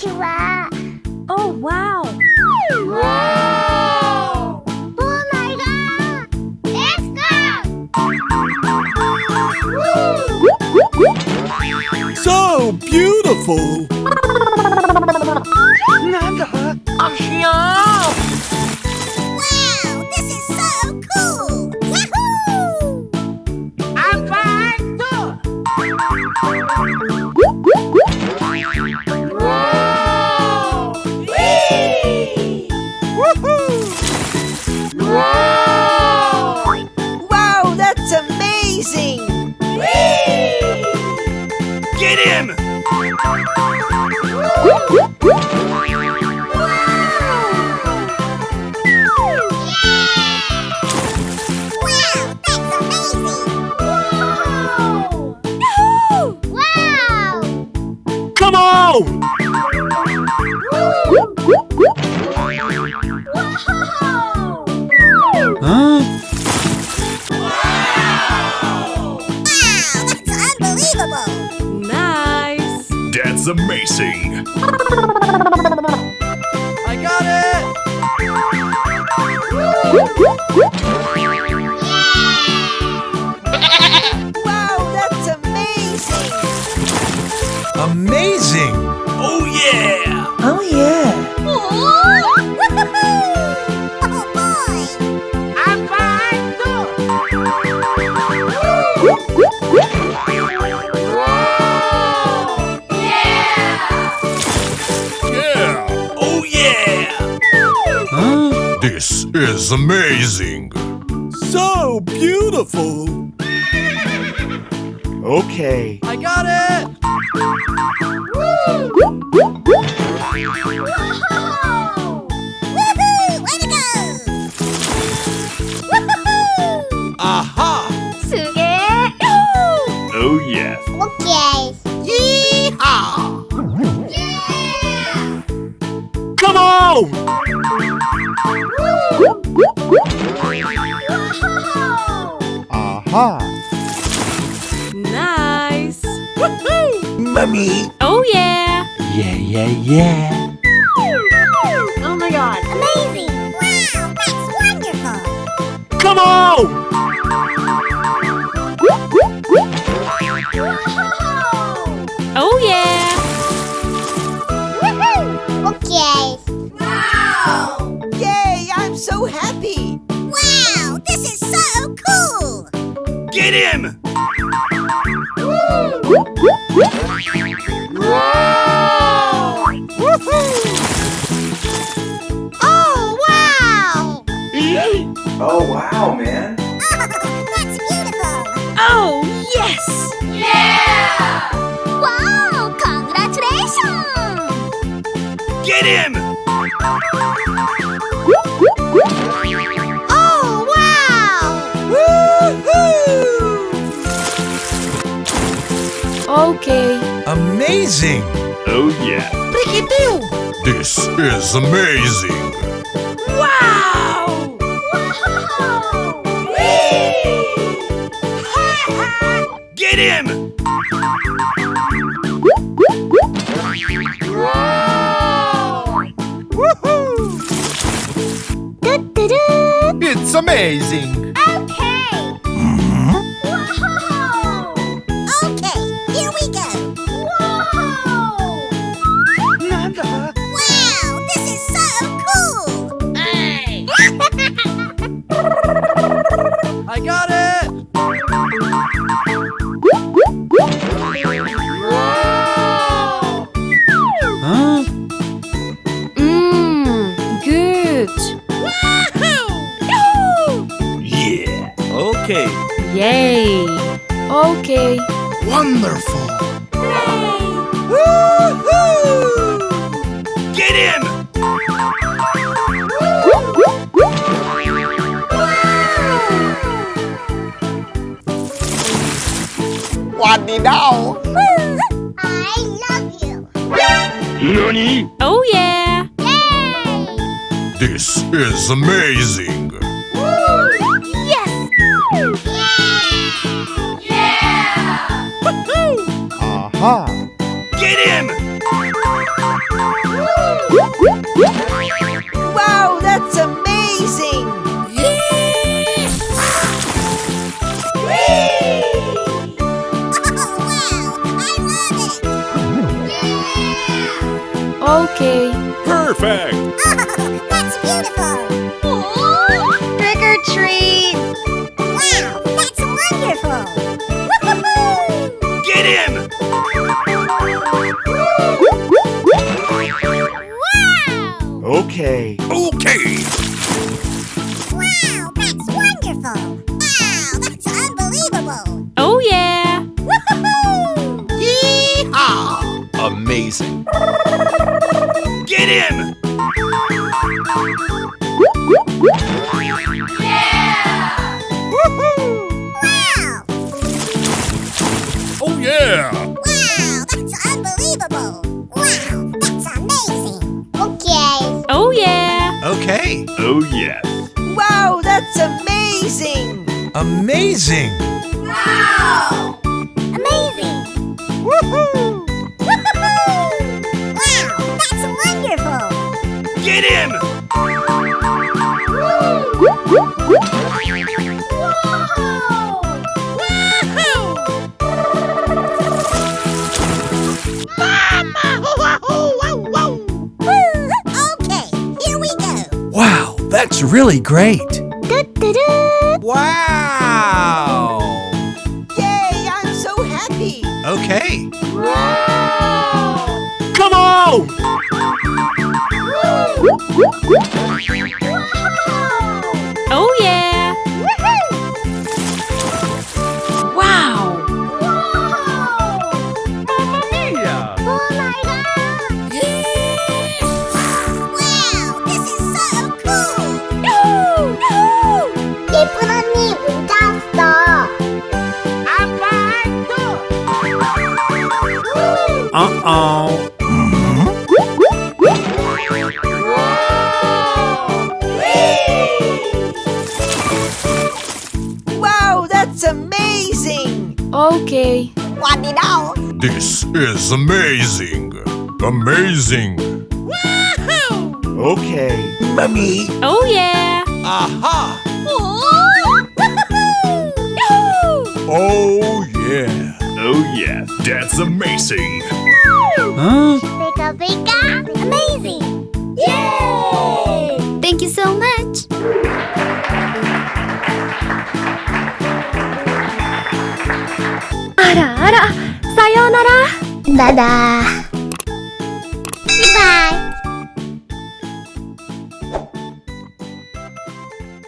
좋아. Oh, wow. Wow! Oh my God! Let's go! So beautiful! Wow! This is so cool! Yahoo! I'm fine too! Wow! Whee! Woohoo! Wow! Wow, that's amazing! Whee! Get him! Come on! Huh? That's unbelievable! Nice. That's amazing! I got it! Wow, that's amazing! Amazing! Oh yeah! Oh yeah! Oh boy! I'm fine too! Yeah! Oh yeah! Huh? This is amazing! So beautiful! Okay. I got it! Woohoo! Way to go! Woohoo! Aha! Oh yes! Okay. Yeehaw! Yeah! Come on! Aha! Nice. Mummy! Oh, yeah. Yeah! Oh, my God. Amazing! Wow, that's wonderful! Come on! Oh, yeah. Woohoo! Okay. Wow! Yay, I'm so happy! Wow, this is so cool! Get him! Wow! Oh, wow! Oh, wow, man. That's beautiful! Oh, yes. Yeah! Wow! Congratulations! Get him! Oh, wow! Woohoo! Okay. Amazing! Oh yeah! This is amazing! Wow. Get him! It's amazing! Okay! Whoa! Okay, here we go! Whoa! Wow, this is so cool! Hey! I got it! Huh? Good. Yeah! Okay! Yay. Okay. Wonderful! Woohoo! Get him! Wadidao! I love you! Nani? Oh, yeah. Yay! This is amazing! Yes! Yeah! Aha! Get him! Okay. Perfect. Oh, that's beautiful. Trick or treat. Wow, that's wonderful. Woohoo! Get in. Wow! Okay. Okay. Wow, that's wonderful. Wow, that's unbelievable. Oh yeah. Woohoo! Yeehaw. Amazing. Get in. Wow! Oh yeah. Wow, that's unbelievable. Wow, that's amazing. Okay. Oh yeah. Okay. Oh yes. Wow, that's amazing! Amazing. Wow! Amazing. Woohoo! Woohoo! Wow, that's wonderful. Get in. Okay, here we go. Wow, that's really great. Wow! Yay, I'm so happy! Okay. Come on! Oh yeah. Wow. Wow, this is so cool. 예쁜 언니 문자 왔어. Uh-oh. Wow, that's amazing! Okay. Want me know? This is amazing. Amazing. Okay. Mummy. Oh yeah. Aha. Oh, yeah. Oh yes. That's amazing. Huh? Pika pika. Amazing. Yay! Thank you so much. Ara ara, sayonara. Dadah.